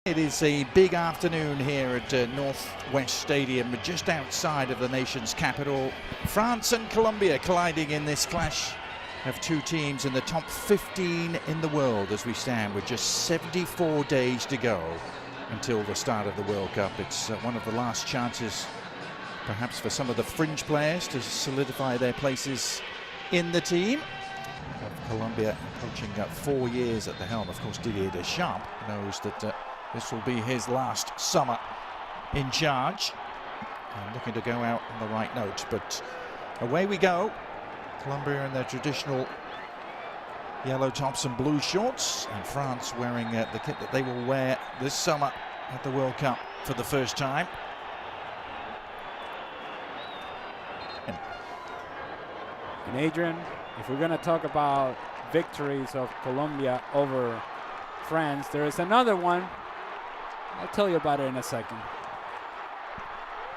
It is a big afternoon here at Northwest Stadium, just outside of the nation's capital. France and Colombia colliding in this clash of two teams in the top 15 in the world as we stand with just 74 days to go until the start of the World Cup. It's one of the last chances perhaps for some of the fringe players to solidify their places in the team. Colombia coaching 4 years at the helm. Of course, Didier Deschamps knows that this will be his last summer in charge, and looking to go out on the right note. But away we go. Colombia in their traditional yellow tops and blue shorts, and France wearing the kit that they will wear this summer at the World Cup for the first time. And Adrian, if we're going to talk about victories of Colombia over France, there is another one. I'll tell you about it in a second.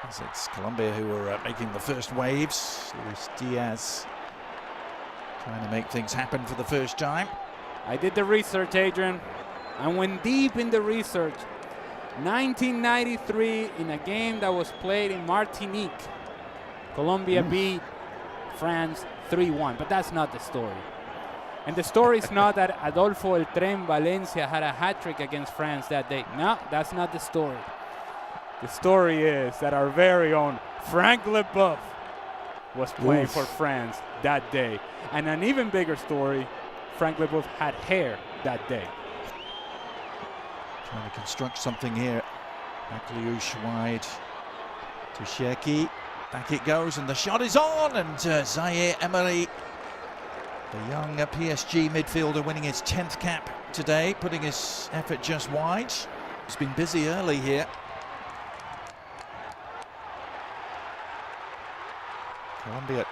It's Colombia who are making the first waves. Luis Diaz trying to make things happen for the first time. I did the research, Adrian. I went deep in the research. 1993, in a game that was played in Martinique, Colombia beat France 3-1, but that's not the story. And the story is not that Adolfo El Tren Valencia had a hat-trick against France that day. No, that's not the story. The story is that our very own Frank Leboeuf was playing for France that day. And an even bigger story, Frank Leboeuf had hair that day. Trying to construct something here. Akliouche wide to Cherki. Back it goes, and the shot is on, and Zaire Emery, the young PSG midfielder, winning his 10th cap today, putting his effort just wide. He's been busy early here. Colombia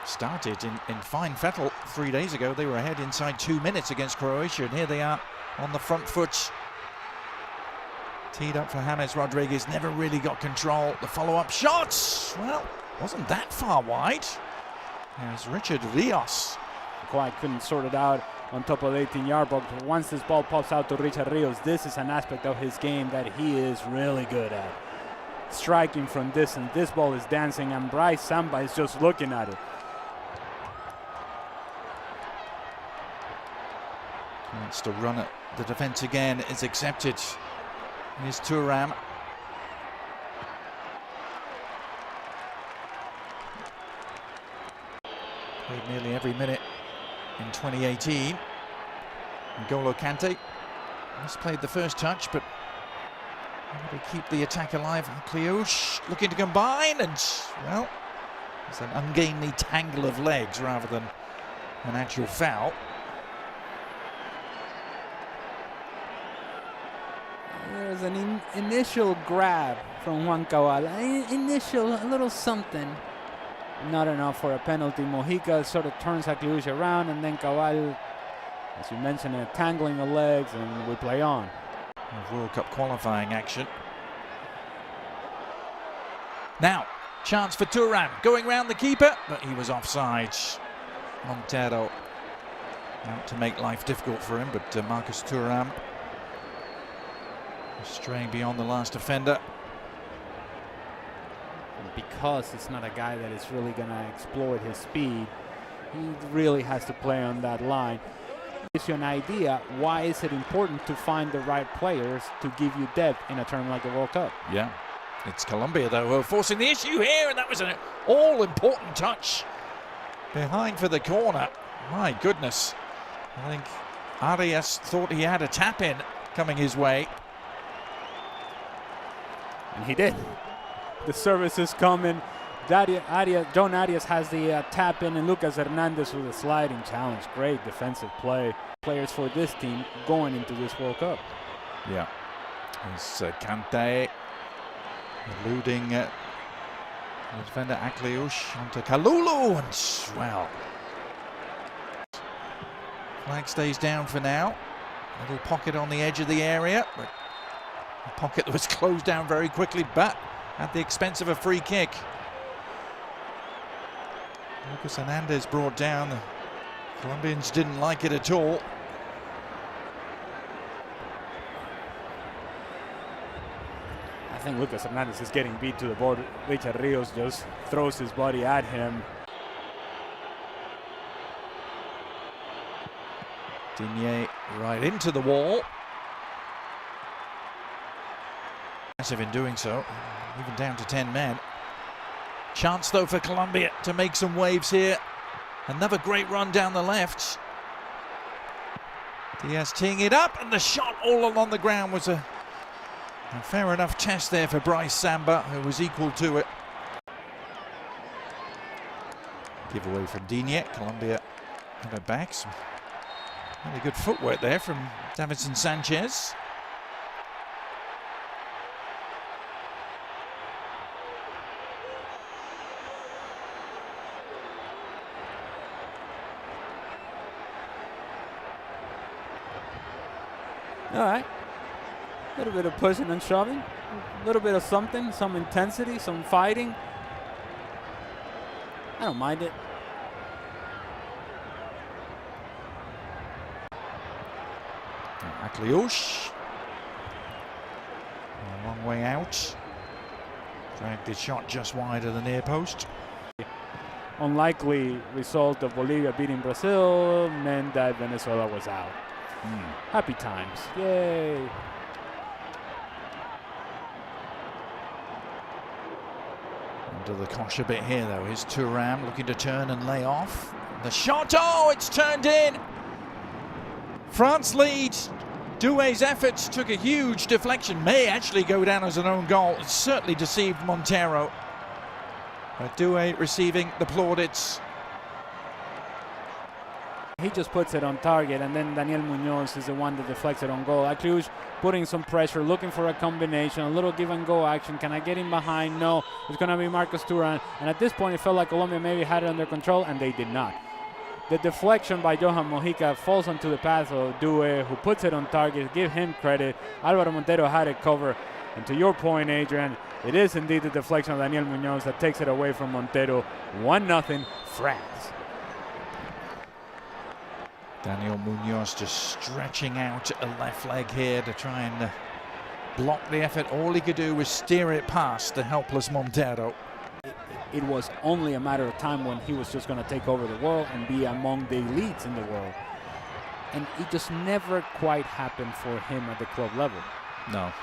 started in fine fettle 3 days ago. They were ahead inside 2 minutes against Croatia, and here they are on the front foot. Teed up for James Rodriguez, never really got control. The follow-up shots, well, wasn't that far wide. There's Richard Rios. Quite couldn't sort it out on top of the 18-yard box. But once this ball pops out to Richard Rios, this is an aspect of his game that he is really good at. Striking from distance. This ball is dancing, and Bryce Samba is just looking at it. Wants to run it. The defense again is accepted. Here's Thuram. Played nearly every minute in 2018. N'Golo Kante has played the first touch, but able to keep the attack alive. Akliouche looking to combine, and well, it's an ungainly tangle of legs rather than an actual foul. There's an initial grab from Juan Cabal. A little something. Not enough for a penalty. Mojica sort of turns Akliouche around, and then Cabal, as you mentioned, tangling the legs, and we play on. World Cup qualifying action. Now, chance for Thuram, going round the keeper, but he was offside. Montero out to make life difficult for him, but Marcus Thuram straying beyond the last defender. Because it's not a guy that is really going to exploit his speed, he really has to play on that line. Gives you an idea why is it important to find the right players to give you depth in a tournament like the World Cup. Yeah, it's Colombia though who are forcing the issue here, and that was an all-important touch behind for the corner. My goodness, I think Arias thought he had a tap-in coming his way. And he did. The service is coming. John Arias has the tap in, and Lucas Hernandez with a sliding challenge. Great defensive play. Players for this team going into this World Cup. Yeah. It's Kante eluding the defender Akliouche onto Kalulu, and well, flag stays down for now. Little pocket on the edge of the area, but a pocket that was closed down very quickly, but at the expense of a free kick. Lucas Hernandez brought down. The Colombians didn't like it at all. think Lucas Hernandez is getting beat to the board. Richard Rios just throws his body at him. Digne right into the wall. Massive in doing so, even down to 10 men. Chance though for Colombia to make some waves here. Another great run down the left. Diaz teeing it up, and the shot all along the ground was a fair enough test there for Bryce Samba, who was equal to it. Give away from Digne. Colombia have it back. Some really good footwork there from Davinson Sanchez. All right, a little bit of pushing and shoving, a little bit of something, some intensity, some fighting. I don't mind it. Akliouche, a long way out. Dragged his shot just wide of the near post. Unlikely result of Bolivia beating Brazil meant that Venezuela was out. Happy times. Yay. Under the cosh a bit here though. Here's Thuram looking to turn and lay off. The shot, oh, it's turned in. France leads. Doué's efforts took a huge deflection. May actually go down as an own goal. It certainly deceived Montero. But Doué receiving the plaudits. He just puts it on target, and then Daniel Muñoz is the one that deflects it on goal. Akliouche putting some pressure, looking for a combination, a little give and go action. Can I get him behind? No. It's going to be Marcos Thuram. And at this point, it felt like Colombia maybe had it under control, and they did not. The deflection by Johan Mojica falls onto the path of Doué, who puts it on target. Give him credit. Alvaro Montero had it covered. And to your point, Adrian, it is indeed the deflection of Daniel Muñoz that takes it away from Montero. 1-0 France. Daniel Muñoz just stretching out a left leg here to try and block the effort. All he could do was steer it past the helpless Montero. It was only a matter of time when he was just going to take over the world and be among the elites in the world. And it just never quite happened for him at the club level. No.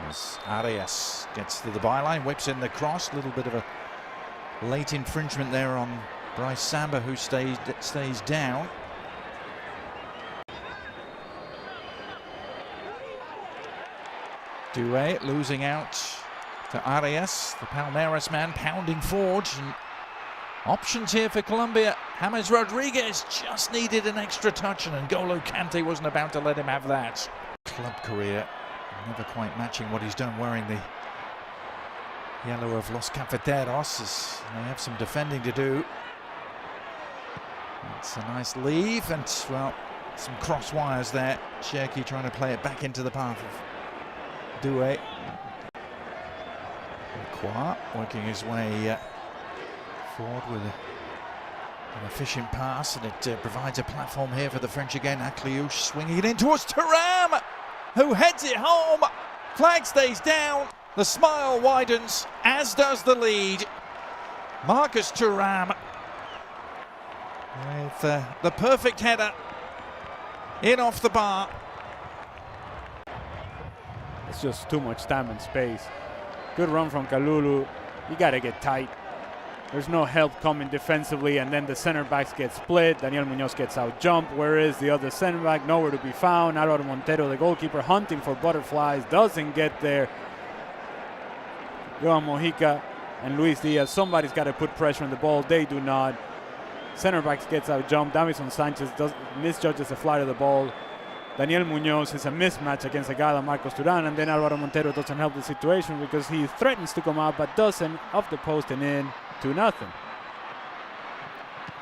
As Arias gets to the byline, whips in the cross. A little bit of a late infringement there on Bryce Samba, who stays down. Doué losing out to Arias, the Palmeiras man, pounding forward. And options here for Colombia. James Rodriguez just needed an extra touch, and N'Golo Kante wasn't about to let him have that. Club career never quite matching what he's done wearing the yellow of Los Cafeteros, as they have some defending to do. It's a nice leave, and well, some cross wires there. Cherki trying to play it back into the path of Doué. Qua working his way forward with an efficient pass, and it provides a platform here for the French again. Akliouche swinging it in towards Thuram, who heads it home. Flag stays down. The smile widens, as does the lead. Marcus Thuram with the perfect header in off the bar. It's just too much time and space. Good run from Kalulu. You got to get tight. There's no help coming defensively, and then the center backs get split. Daniel Muñoz gets out jump. Where is the other center back? Nowhere to be found. Alvaro Montero, the goalkeeper, hunting for butterflies, doesn't get there. Johan Mojica and Luis Diaz, somebody's got to put pressure on the ball. They do not. Center backs gets out jump. Davinson Sanchez misjudges the flight of the ball. Daniel Muñoz is a mismatch against a guy like Marcos Thuram, and then Alvaro Montero doesn't help the situation because he threatens to come out but doesn't, off the post and in. 2-0.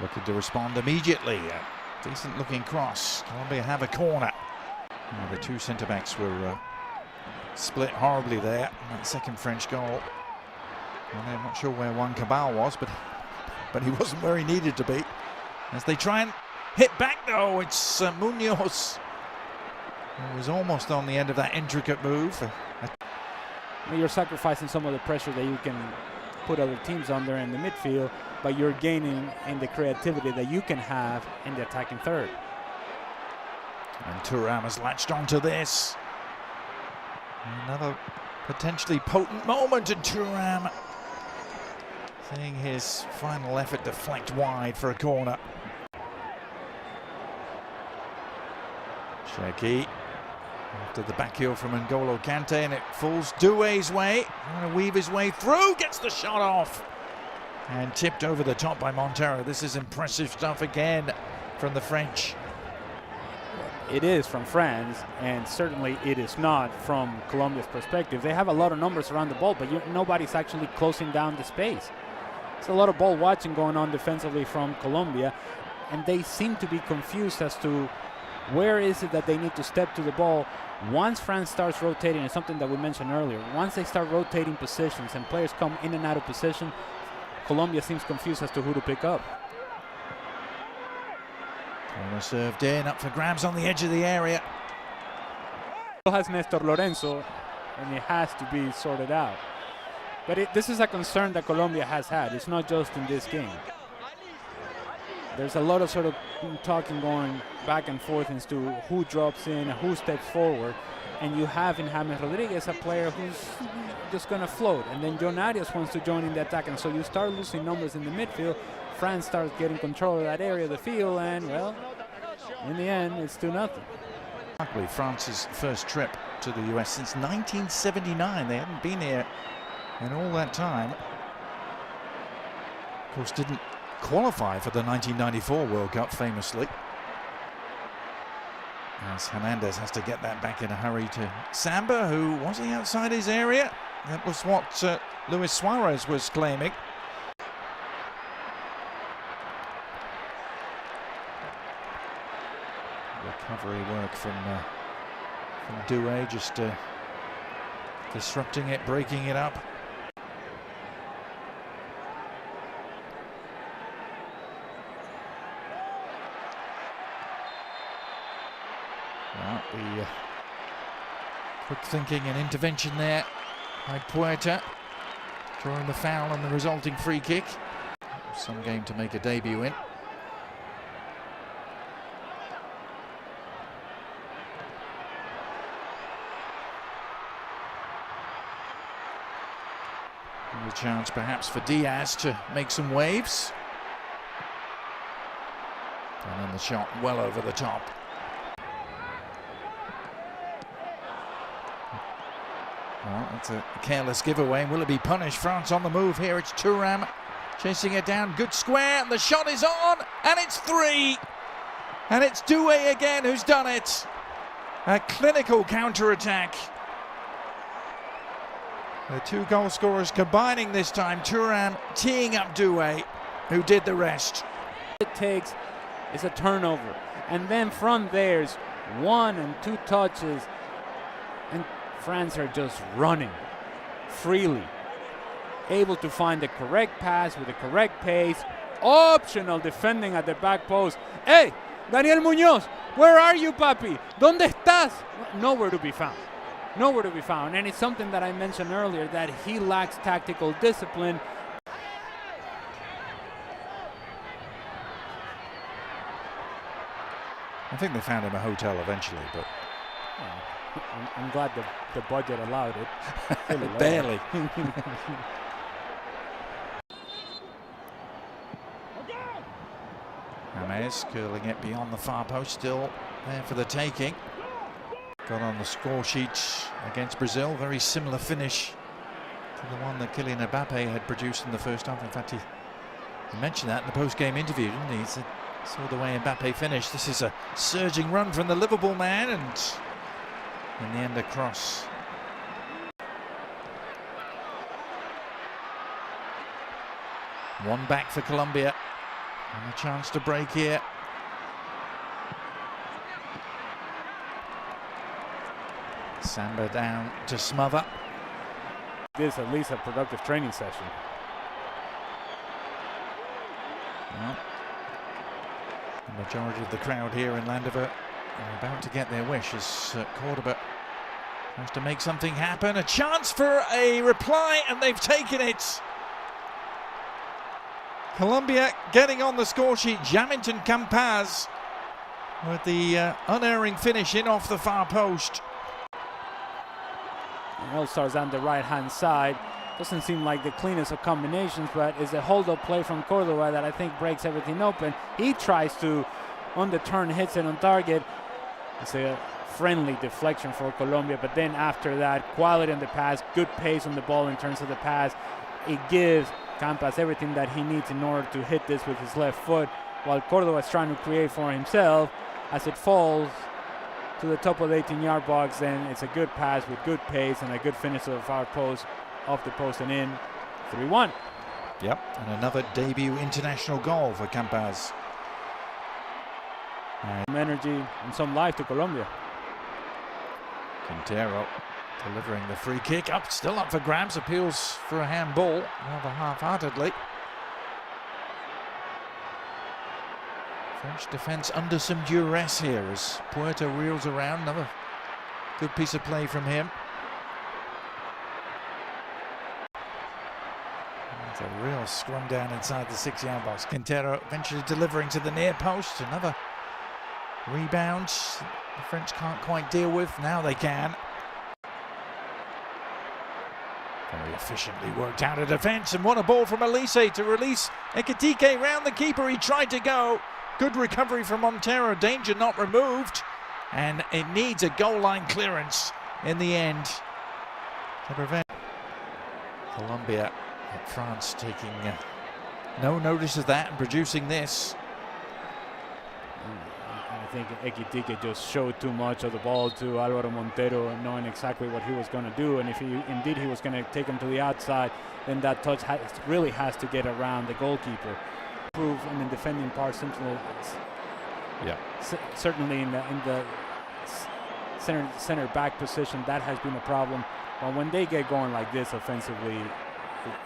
Looking to respond immediately. Decent looking cross. Colombia have a corner. The two centre backs were split horribly there. That second French goal. Well, I'm not sure where Juan Cabal was, but he wasn't where he needed to be. As they try and hit back though, it's Muñoz, who was almost on the end of that intricate move. You're sacrificing some of the pressure that you can put other teams under in the midfield, but you're gaining in the creativity that you can have in the attacking third. And Thuram has latched onto this. Another potentially potent moment, and Thuram seeing his final effort deflect wide for a corner. Sheki after the back heel from N'Golo Kante, and it falls Doué's way. Trying to weave his way through, gets the shot off. And tipped over the top by Montero. This is impressive stuff again from the French. It is from France, and certainly it is not from Colombia's perspective. They have a lot of numbers around the ball, but nobody's actually closing down the space. It's a lot of ball watching going on defensively from Colombia, and they seem to be confused as to where is it that they need to step to the ball. Once France starts rotating, and something that we mentioned earlier, once they start rotating positions and players come in and out of position, Colombia seems confused as to who to pick up. Corner served in, up for grabs on the edge of the area. Has Nestor Lorenzo, and it has to be sorted out. But this is a concern that Colombia has had. It's not just in this game. There's a lot of sort of talking going back and forth as to who drops in, who steps forward. And you have in James Rodriguez a player who's just going to float. And then John Arias wants to join in the attack. And so you start losing numbers in the midfield. France starts getting control of that area of the field. And, well, in the end, it's 2-0. France's first trip to the US since 1979. They hadn't been here in all that time. Of course, didn't qualify for the 1994 World Cup, famously. As Hernandez has to get that back in a hurry to Samba, who was he outside his area? That was what Luis Suarez was claiming. Recovery work from Doué, just disrupting it, breaking it up. Well, the quick thinking and intervention there by Puerta, drawing the foul and the resulting free kick. Some game to make a debut in. And a chance perhaps for Diaz to make some waves. And then the shot well over the top. Well, that's a careless giveaway. Will it be punished? France on the move here. It's Thuram chasing it down. Good square, and the shot is on, and it's 3. And it's Doué again who's done it. A clinical counter-attack. The two goal scorers combining this time. Thuram teeing up Doué, who did the rest. It takes is a turnover, and then from there's 1 and 2 touches, and France are just running freely, able to find the correct pass with the correct pace. Optional defending at the back post. Hey, Daniel Muñoz, where are you, papi? ¿Dónde estás? Nowhere to be found. Nowhere to be found. And it's something that I mentioned earlier, that he lacks tactical discipline. I think they found him a hotel eventually, but I'm glad the budget allowed it. Barely. James curling it beyond the far post, still there for the taking. Got on the score sheet against Brazil, very similar finish to the one that Kylian Mbappe had produced in the first half. In fact, he mentioned that in the post-game interview, didn't he? He said, saw the way Mbappe finished. This is a surging run from the Liverpool man, and in the end a cross. One back for Colombia, and a chance to break here. Samba down to smother. This is at least a productive training session. Well, the majority of the crowd here in Landover are about to get their wish as Cordoba Has to make something happen. A chance for a reply, and they've taken it. Colombia getting on the score sheet. Jamington Campaz with the unerring finish in off the far post. All-Stars on the right-hand side. Doesn't seem like the cleanest of combinations, but it's a hold-up play from Cordoba that I think breaks everything open. He tries to, on the turn, hits it on target. It's a friendly deflection for Colombia, but then after that, quality on the pass, good pace on the ball in terms of the pass. It gives Campas everything that he needs in order to hit this with his left foot, while Cordoba is trying to create for himself. As it falls to the top of the 18-yard box, then it's a good pass with good pace and a good finish of the far post, off the post and in. 3-1. Yep, and another debut international goal for Campaz. Some energy and some life to Colombia. Quintero delivering the free kick, still up for grabs, appeals for a handball, rather half-heartedly. French defence under some duress here as Puerta reels around. Another good piece of play from him. It's a real scrum down inside the 6-yard box. Quintero eventually delivering to the near post. Another rebound the French can't quite deal with. Now they can. Very efficiently worked out a defence, and what a ball from Elise to release Ekitike round the keeper. He tried to go. Good recovery from Montero, danger not removed, and it needs a goal line clearance in the end to prevent Colombia. France taking no notice of that and producing this. I think Ekitike just showed too much of the ball to Alvaro Montero, knowing exactly what he was going to do, and if he was going to take him to the outside, then that touch really has to get around the goalkeeper. Improve in the defending part, certainly in the center back position, that has been a problem. But when they get going like this offensively,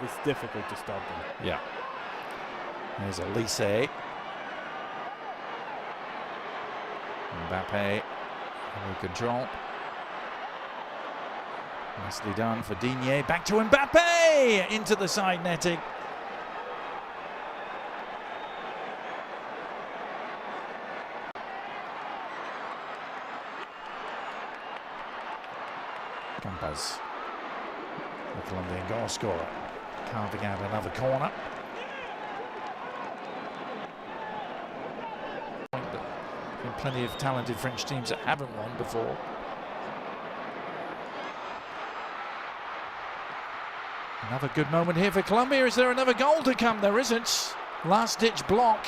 it's difficult to stop them. Yeah. There's Elise. Mbappe under control. Nicely done for Digne. Back to Mbappe into the side netting. Campaz, the Colombian goal scorer, carving out another corner. Plenty of talented French teams that haven't won before. Another good moment here for Colombia. Is there another goal to come? There isn't. Last-ditch block.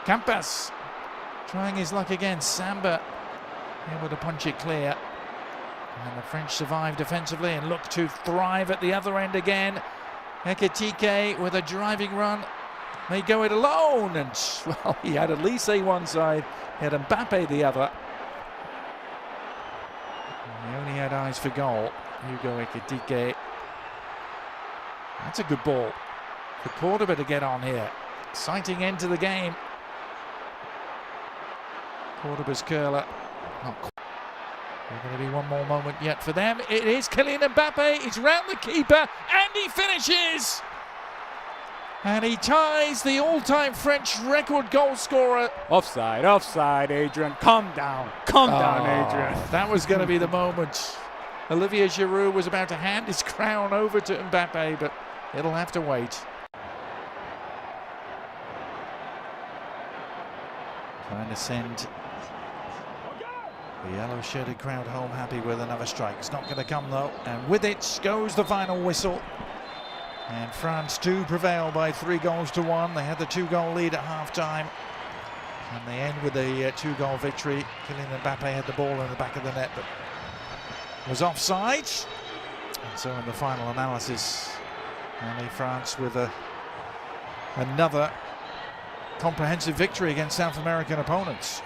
Campas trying his luck again. Samba able to punch it clear. And the French survive defensively and look to thrive at the other end again. Ekitike with a driving run. May go it alone, and well, he had Elise one side, he had Mbappe the other. And he only had eyes for goal. Hugo Ekitike. That's a good ball for Cordoba to get on here. Exciting end to the game. Cordoba's curler. Not quite. There's going to be one more moment yet for them. It is Kylian Mbappe. He's round the keeper, and he finishes. And he ties the all-time French record goal scorer. Offside, Adrian. Calm down, Adrian. That was going to be the moment. Olivier Giroud was about to hand his crown over to Mbappe, but it'll have to wait. Trying to send the yellow-shirted crowd home happy with another strike. It's not going to come, though. And with it goes the final whistle. And France do prevail by 3-1. They had the 2-goal lead at half-time. And they end with a 2-goal victory. Kylian Mbappe had the ball in the back of the net, but was offside. And so in the final analysis, only France with another comprehensive victory against South American opponents.